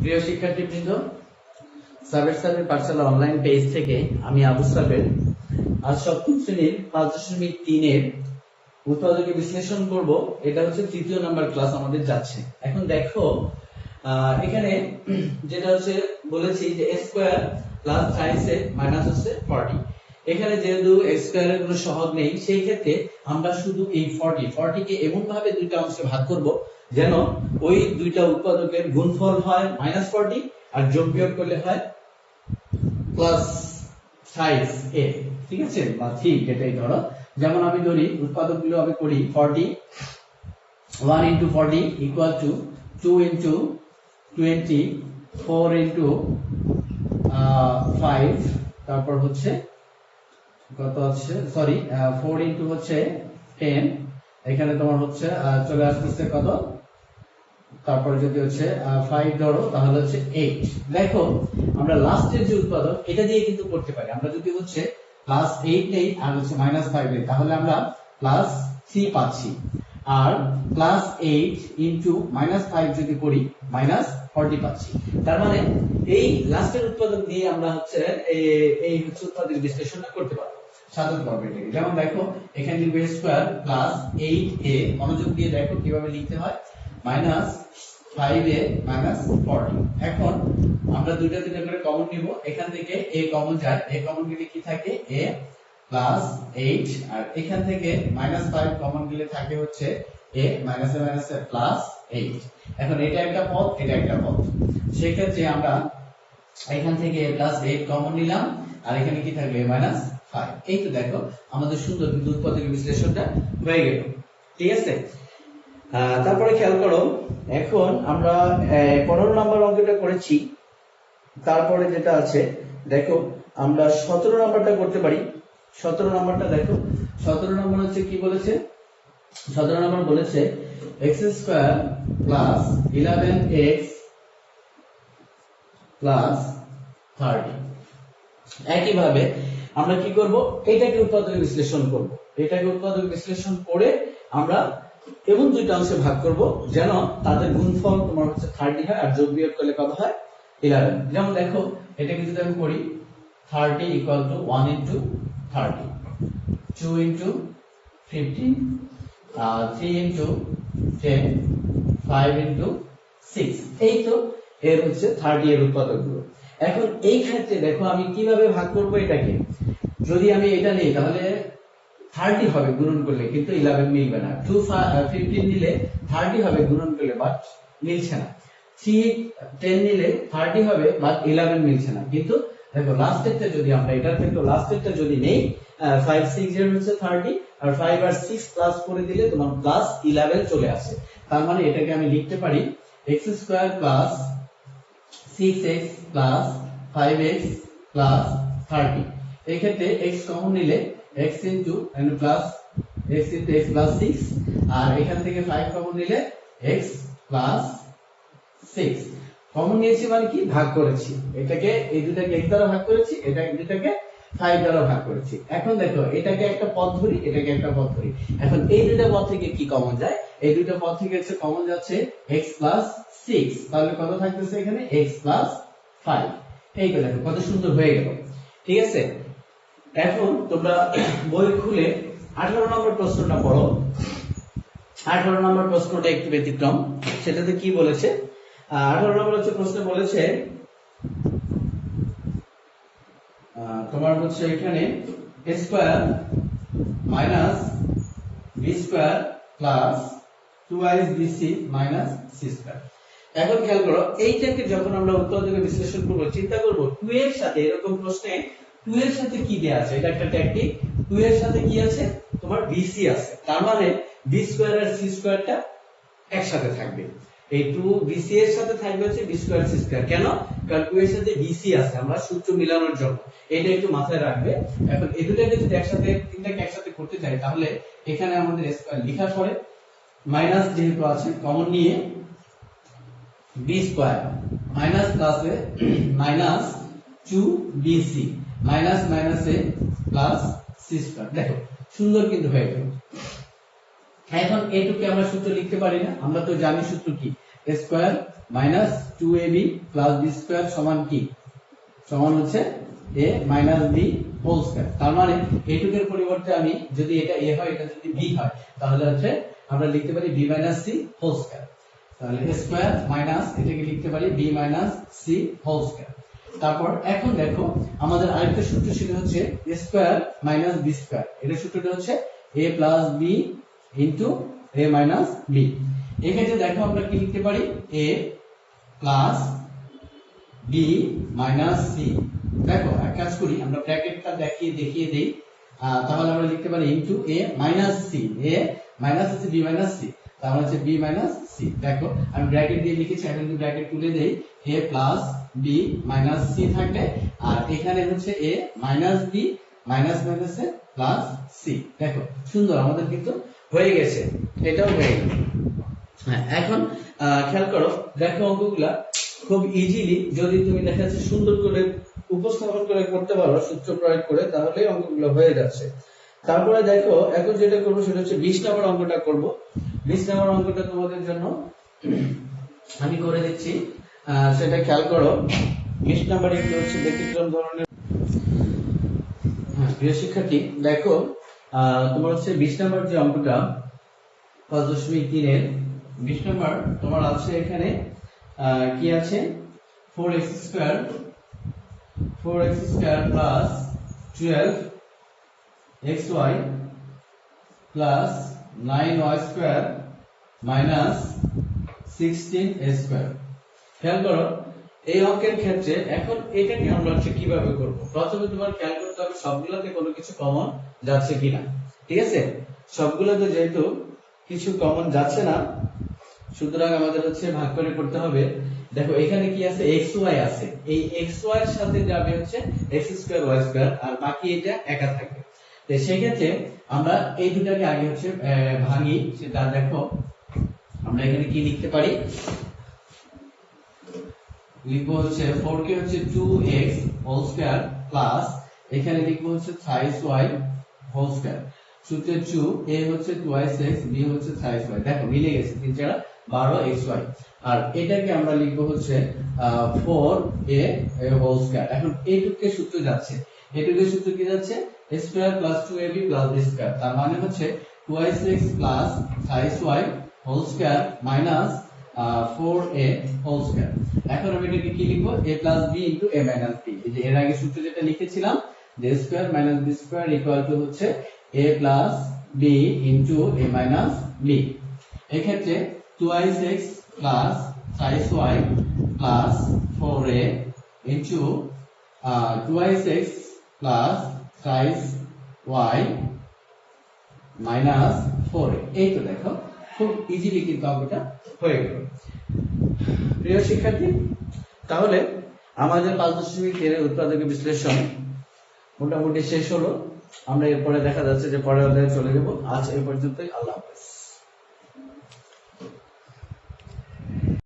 প্রিয় শিক্ষার্থীবৃন্দ, সাবের পাঠশালা online page থেকে আমি আবু সাবের আজ সপ্তম শ্রেণীর 5.3 এর উৎপাদকে বিশ্লেষণ করব। এটা হচ্ছে তৃতীয় নাম্বার ক্লাস আমাদের যাচ্ছে। এখন দেখো এখানে যেটা হচ্ছে বলেছি যে a square plus 3c minus হচ্ছে 40। এখানে যেহেতু x স্কয়ারের কোনো সহগ নেই, সেই ক্ষেত্রে আমরা শুধু এই 40 কে এমন ভাবে দুইটা অংশে ভাগ করব যেন ওই দুইটা উৎপাদকের গুণফল হয় -40 আর যোগ বিয়োগ করলে হয় প্লাস 5a। ঠিক আছে, বা ঠিক এটাই ধরো। যেমন আমি ধরি উৎপাদকগুলো আমি করি 40 1 into 40 equal to 2 into 20 4 into 5, তারপর হচ্ছে কত আছে, সরি 4 into হচ্ছে 10, এখানে তোমার হচ্ছে চলে আসতেছে কত, তারপর যদি হচ্ছে 5 ধরো তাহলে হচ্ছে 8। দেখো আমরা লাস্টের যে উৎপাদক এটা দিয়ে কিন্তু করতে পারি। আমরা যদি হচ্ছে +8 নেই আর হচ্ছে -5 নেই তাহলে আমরা +3 পাচ্ছি, আর +8 into -5 যদি করি -40 পাচ্ছি। তার মানে এই লাস্টের উৎপাদক দিয়ে আমরা হচ্ছে এই হচ্ছে উৎপাদক বিশ্লেষণটা করতে পারবো, সাজাতে পারবো এটাকে। যেমন দেখো এখানে লিখবে a স্কয়ার প্লাস 8a, মনোযোগ দিয়ে দেখো কিভাবে লিখতে হয়, -5a -40। এখন আমরা দুইটা করে কমন নিব, এখান থেকে a কমন যায়, a কমন গেলে কি থাকে a প্লাস 8, আর এখান থেকে -5 কমন গেলে থাকে হচ্ছে a -a প্লাস 8। এখন এটা একটা পদ, এটা একটা পদ, সেই ক্ষেত্রে আমরা এখান থেকে a প্লাস 8 কমন নিলাম, আর এখানে কি থাকবে -5। এই তো দেখো আমাদের সুন্দর কিন্তু উৎপাদক বিশ্লেষণটা হয়ে গেল। ঠিক আছে, তারপরে খেয়াল করো, এখন আমরা 15 নম্বর অঙ্কটা করেছি। তারপরে যেটা আছে দেখো আমরা 17 নম্বরটা করতে পারি। 17 নম্বরটা দেখো, 17 নম্বর হচ্ছে কি বলেছে, 17 নম্বর বলেছে x square plus 11x plus 30। একইভাবে আমরা কি করব, এটাকে উৎপাদক বিশ্লেষণ করব। এটাকে উৎপাদক বিশ্লেষণ করে আমরা এমন দুইটা অংশে ভাগ করব যেন তাদের গুণফল তোমার হচ্ছে 30 হয় আর যোগ বিয়োগ করলে কত হয় 11। যেমন দেখো এটাকে যদি আমি করি 30 equal to 1 into 30, 2 into 15, 3 into 10, 5 into 6। এই তো এর হচ্ছে 30 এর উৎপাদকগুলো। এখন এই ক্ষেত্রে দেখো আমি কিভাবে ভাগ করব এটাকে। যদি আমি এটা নিই তাহলে 30 হবে গুণন করলে, কিন্তু 11 মিলবে না। 15 নিলে 30 হবে গুণন করলে, বাট মিলছে না। 10 নিলে 30 হবে বাট 11 মিলছে না। কিন্তু দেখো লাস্টেরটা যদি আমরা এটার ক্ষেত্রে লাস্টেরটা যদি নেই, 5 6 এর হচ্ছে 30 আর 5 আর 6 প্লাস করে দিলে তোমার +11 চলে আসে। তার মানে এটাকে আমি লিখতে পারি x square plus 6x plus 5x plus 30। এই ক্ষেত্রে x কমন নিলে x into plus x into x plus 6, আর এখান থেকে 5 কমন নিলে x প্লাস 6। কমন নিয়েছি মানে কি, ভাগ করেছি, এটাকে এই দুটাকে x দ্বারা ভাগ করেছি, এটা দুটাকে 5 দ্বারা ভাগ করেছি। এখন দেখো এটাকে একটা পদ ধরি, এটাকে একটা পদ ধরি। এখন এই দুটো পদ থেকে কি কমন যায়, এই দুটো পদ থেকে হচ্ছে কমন যাচ্ছে x প্লাস 6, তাহলে কত থাকতেছে এখানে x প্লাস 5। এই তো দেখো কত সুন্দর হয়ে গেল। ঠিক আছে, এখন তোমরা বই খুলে 18 নম্বর প্রশ্নটা পড়ো। 18 নম্বর প্রশ্নটা একটু ব্যতিক্রম। সেটাতে কি বলেছে, 18 নম্বর হচ্ছে প্রশ্ন বলেছে তোমার হচ্ছে এখানে a square minus b square plus 2ibc minus c square. এখন খেয়াল করো এইটাকে যখন আমরা উৎপাদকে বিশ্লেষণ করব, চিন্তা করব 2 এর সাথে, এরকম প্রশ্নে 2 এর সাথে কি দেয়া আছে, এটা একটা ট্যাকটিক। 2 এর সাথে কি আছে, তোমার bc আছে, তার মানে b স্কয়ার আর c স্কয়ারটা একসাথে থাকবে। এই 2bc এর সাথে থাকবে হচ্ছে b স্কয়ার c স্কয়ার। কেন, কারণ 2 এর সাথে bc আছে, আমরা সূত্র মিলানোর জন্য। এটা একটু মাথায় রাখবে। এখন এই দুটোকে যদি একসাথে, তিনটাকে একসাথে করতে চাই তাহলে এখানে আমাদের স্কয়ার লেখার পরে মাইনাস যেহেতু আছে কমন নিয়ে b স্কয়ার মাইনাস প্লাসে মাইনাস 2bc মাইনাস মাইনাসে প্লাস c স্কয়ার। দেখো সুন্দর কিন্তু হয়ে গেল। এখন এটুকে আমরা সূত্র লিখতে পারি না, আমরা তো জানি সূত্র কি, a square minus 2ab plus b square সমান কি, সমান হচ্ছে a minus b whole square. তার মানে এইটুকের পরিবর্তে আমি যদি এটা a হয় এটা যদি b হয় তাহলে হচ্ছে আমরা লিখতে পারি b minus c whole square. তাহলে a স্কয়ার মাইনাস এটাকে লিখতে পারি b minus c whole square. তারপর এখন দেখো আমাদের আরেকটা সূত্র সেটা হচ্ছে a square minus b square. এর সূত্রটা হচ্ছে a plus b into a minus b। এক্ষেত্রে দেখো আমরা কি লিখতে পারি a plus b minus c। দেখো এক কাজ করি আমরা ব্র্যাকেটটা দেখিয়ে দেই, তাহলে আমরা লিখতে পারি into a minus c। a minus হচ্ছে b মাইনাস c, তাহলে হচ্ছে b মাইনাস c। দেখো আমি ব্র্যাকেট দিয়ে লিখেছি, এখন যদি ব্র্যাকেট তুলে দেই a plus b minus c থাকবে, আর এখানে হচ্ছে a মাইনাস b মাইনাস মাইনাসে প্লাস c। দেখো সুন্দর আমাদের কিন্তু হয়ে গেছে, এটাও হয়ে গেল। হ্যাঁ এখন খেয়াল করো, দেখো অঙ্কগুলা খুব ইজিলি যদি তুমি দেখা যাচ্ছে সুন্দর করে উপস্থাপন করে করতে পারো সূত্র প্রয়োগ করে, তাহলে অঙ্কগুলো হয়ে যাচ্ছে। তারপরে দেখো এখন যেটা করবো সেটা হচ্ছে 20 নম্বর অঙ্কটা করব। 20 নম্বর অঙ্কটা তোমাদের জন্য আমি করে দিচ্ছি, সেটা খেয়াল করো। 20 নম্বরে কি হচ্ছে ব্যতিক্রম ধরনের। হ্যাঁ প্রিয় শিক্ষার্থী দেখো তোমার হচ্ছে 20 নম্বর যে অঙ্কটা 5.3 এর 20 নম্বর তোমার আছে এখানে কি আছে 4x square plus 12xy plus 9y square minus 16a square. খেয়াল করো এই অঙ্কের ক্ষেত্রে এখন এটাকে আমরা হচ্ছে কিভাবে করব। প্রথমে তোমার খেয়াল করতে হবে সবগুলোতে কোনো কিছু কমন যাচ্ছে কিনা, ঠিক আছে? সবগুলোতে যেহেতু কিছু কমন যাচ্ছে না, সুতরাং আমাদের হচ্ছে ভাগ করে করতে হবে। দেখো এখানে কি আছে xy আছে, এই xy এর সাথে যাবে হচ্ছে x স্কয়ার y স্কয়ার, আর বাকি এটা একা থাকবে। তো সেই ক্ষেত্রে আমরা এই দুটাকে আগে হচ্ছে ভাঙি, সেটা দেখো আমরা এখানে কি লিখতে পারি, লিখবো হচ্ছে 4k হচ্ছে 2x হোল স্কয়ার প্লাস এখানে লিখবো হচ্ছে 3y হোল স্কয়ার। সূত্রে 2 a হচ্ছে 2x b হচ্ছে 3y। দেখো মিলে গেছে, 3 4 12xy। আর এটাকে আমরা লিখবো হচ্ছে 4a হোল স্কয়ার। এখন এইটুকে সূত্র যাচ্ছে, এইটুকে সূত্র কি যাচ্ছে a square plus 2ab plus b square. তার মানে হচ্ছে 2x plus 3y whole square minus 4a whole square. এখন আমি এটাকে কি লিখবো a plus b into a minus b। এই যে এর আগে সূত্র যেটা লিখেছিলাম যে a square minus b square equal to হচ্ছে a plus b into a minus b। এই ক্ষেত্রে 2x plus 3y plus 4a into 2x plus 3y minus 4a। এই তো দেখো খুব ইজিলি কিন্তু অঙ্কটা হয়ে গেল। প্রিয় শিক্ষার্থী তাহলে আমাদের 5.3 এর উৎপাদক বিশ্লেষণ মোটামুটি শেষ হলো। আমরা এরপরে দেখা যাচ্ছে যে পরের অধ্যায়ে চলে যাব। আজ এই পর্যন্তই, আল্লাহ হাফেজ।